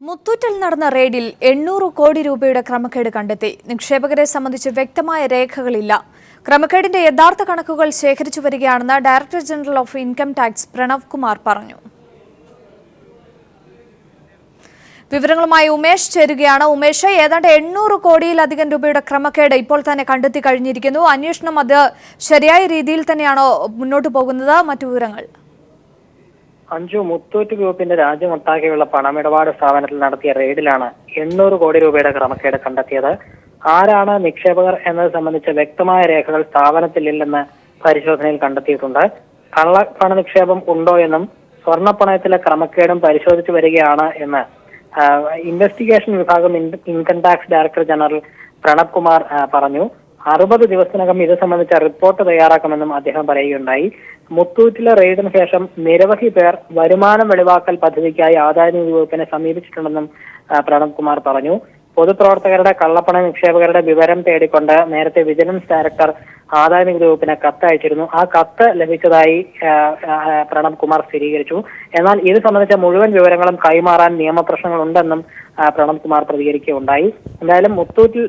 മുത്തൂറ്റിൽ നടന്ന റെയ്ഡിൽ 800 കോടി രൂപയുടെ ക്രമക്കേട് കണ്ടെത്തി. നിക്ഷേപകരെ സംബന്ധിച്ച് വ്യക്തമായ രേഖകളില്ല. ക്രമക്കേടിന്റെ യഥാർത്ഥ കണക്കുകൾ ശേഖരിച്ചു വരികയാണെന്ന് director general of income tax Pranav Kumar പറഞ്ഞു. വിവരങ്ങളുമായി ഉമേഷ് ചേരുകയാണ്. ഉമേഷ്, ഏതാണ്ട് 800 കോടിയിലധികം രൂപയുടെ ക്രമക്കേട് ഇപ്പോൾ തന്നെ കണ്ടെത്തി കഴിഞ്ഞിരിക്കുന്നു. അന്വേഷണം അത് ശരിയായ രീതിയിൽ തന്നെയാണോ മുന്നോട്ട് പോകുന്നത്? മറ്റു വിവരങ്ങൾ? മുത്തൂറ്റ് ഗ്രൂപ്പിന്റെ രാജ്യമൊട്ടാകെയുള്ള പണമിടപാട് സ്ഥാപനത്തിൽ നടത്തിയ റെയ്ഡിലാണ് 800 കോടി രൂപയുടെ ക്രമക്കേട് കണ്ടെത്തിയത്. ആരാണ് നിക്ഷേപകർ എന്നത് സംബന്ധിച്ച വ്യക്തമായ രേഖകൾ സ്ഥാപനത്തിലില്ലെന്ന് പരിശോധനയിൽ കണ്ടെത്തിയിട്ടുണ്ട്. കള്ളപ്പണ നിക്ഷേപം ഉണ്ടോ എന്നും സ്വർണ്ണപ്പണയത്തിലെ ക്രമക്കേടും പരിശോധിച്ചു വരികയാണ് എന്ന് ഇൻവെസ്റ്റിഗേഷൻ വിഭാഗം income tax director general Pranav Kumar പറഞ്ഞു. 60 ദിവസത്തിനകം ഇത് സംബന്ധിച്ച റിപ്പോർട്ട് തയ്യാറാക്കുമെന്നും അദ്ദേഹം പറയുകയുണ്ടായി. മുത്തൂറ്റിലെ റെയ്ഡിന് ശേഷം നിരവധി പേർ വരുമാനം വെളിവാക്കൽ പദ്ധതിക്കായി ആദായനികുതി വകുപ്പിനെ സമീപിച്ചിട്ടുണ്ടെന്നും പ്രണവ് കുമാർ പറഞ്ഞു. പൊതുപ്രവർത്തകരുടെ കള്ളപ്പണ നിക്ഷേപകരുടെ വിവരം തേടിക്കൊണ്ട് നേരത്തെ വിജിലൻസ് ഡയറക്ടർ ആദായനികുതി വകുപ്പിന് കത്ത് അയച്ചിരുന്നു. ആ കത്ത് ലഭിച്ചതായി പ്രണവ് കുമാർ സ്ഥിരീകരിച്ചു. എന്നാൽ ഇത് സംബന്ധിച്ച മുഴുവൻ വിവരങ്ങളും കൈമാറാൻ നിയമപ്രശ്നങ്ങളുണ്ടെന്നും പ്രണവ് കുമാർ പ്രതികരിക്കുകയുണ്ടായി. എന്തായാലും മുത്തൂറ്റിൽ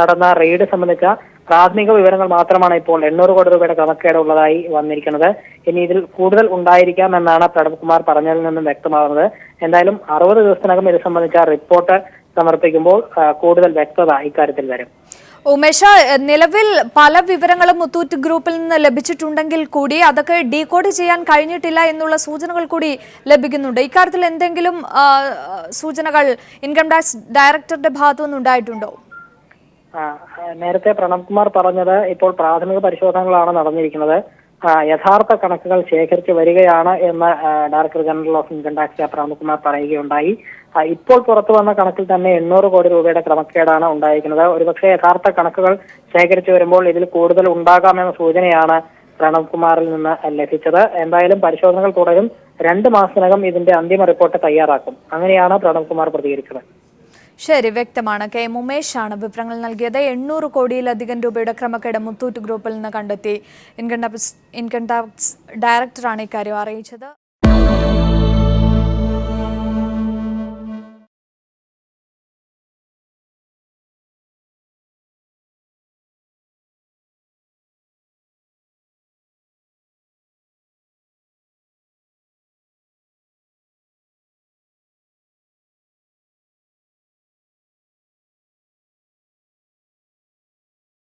നടന്ന റെയ്ഡ് സംബന്ധിച്ച പ്രാഥമിക വിവരങ്ങൾ മാത്രമാണ് ഇപ്പോൾ 800 കോടി രൂപയുടെ ക്രമക്കേട് ഉള്ളതായി വന്നിരിക്കുന്നത്. ഇനി ഇതിൽ കൂടുതൽ ഉണ്ടായിരിക്കാം എന്നാണ് പ്രണവ് കുമാർ പറഞ്ഞതിൽ നിന്നും വ്യക്തമാകുന്നത്. എന്തായാലും 60 ദിവസത്തിനകം ഇത് സംബന്ധിച്ച റിപ്പോർട്ട് സമർപ്പിക്കുമ്പോൾ കൂടുതൽ വ്യക്തത ഇക്കാര്യത്തിൽ വരും. ഉമേഷ, നിലവിൽ പല വിവരങ്ങളും മുത്തൂറ്റ് ഗ്രൂപ്പിൽ നിന്ന് ലഭിച്ചിട്ടുണ്ടെങ്കിൽ കൂടി അതൊക്കെ ഡീകോഡ് ചെയ്യാൻ കഴിഞ്ഞിട്ടില്ല എന്നുള്ള സൂചനകൾ കൂടി ലഭിക്കുന്നുണ്ട്. ഇക്കാര്യത്തിൽ എന്തെങ്കിലും സൂചനകൾ ഇൻകം ടാക്സ് ഡയറക്ടറുടെ ഭാഗത്തുനിന്ന് ഉണ്ടായിട്ടുണ്ടോ? നേരത്തെ പ്രണവ് കുമാർ പറഞ്ഞത് ഇപ്പോൾ പ്രാഥമിക പരിശോധനകളാണ് നടന്നിരിക്കുന്നത്. യഥാർത്ഥ കണക്കുകൾ ശേഖരിച്ചു വരികയാണ് എന്ന് director general of income tax Pranav Kumar പറയുകയുണ്ടായി. ഇപ്പോൾ പുറത്തു വന്ന കണക്കിൽ തന്നെ 800 കോടി രൂപയുടെ ക്രമക്കേടാണ് ഉണ്ടായിരിക്കുന്നത്. ഒരുപക്ഷെ യഥാർത്ഥ കണക്കുകൾ ശേഖരിച്ചു വരുമ്പോൾ ഇതിൽ കൂടുതൽ ഉണ്ടാകാമെന്ന സൂചനയാണ് പ്രണവ് കുമാറിൽ നിന്ന് ലഭിച്ചത്. എന്തായാലും പരിശോധനകൾ തുടരും. 2 മാസത്തിനകം ഇതിന്റെ അന്തിമ റിപ്പോർട്ട് തയ്യാറാക്കും. അങ്ങനെയാണ് പ്രണവ് കുമാർ പ്രതികരിച്ചത്. ശരി, വ്യക്തമാണ്. കെ ഉമേഷ് ആണ് വിവരങ്ങൾ നൽകിയത്. 800 കോടിയിലധികം രൂപയുടെ ക്രമക്കേട് മുത്തൂറ്റ് ഗ്രൂപ്പിൽ നിന്ന് കണ്ടെത്തി. ഇൻകം ടാക്സ് ഡയറക്ടറാണ് ഇക്കാര്യം അറിയിച്ചത്.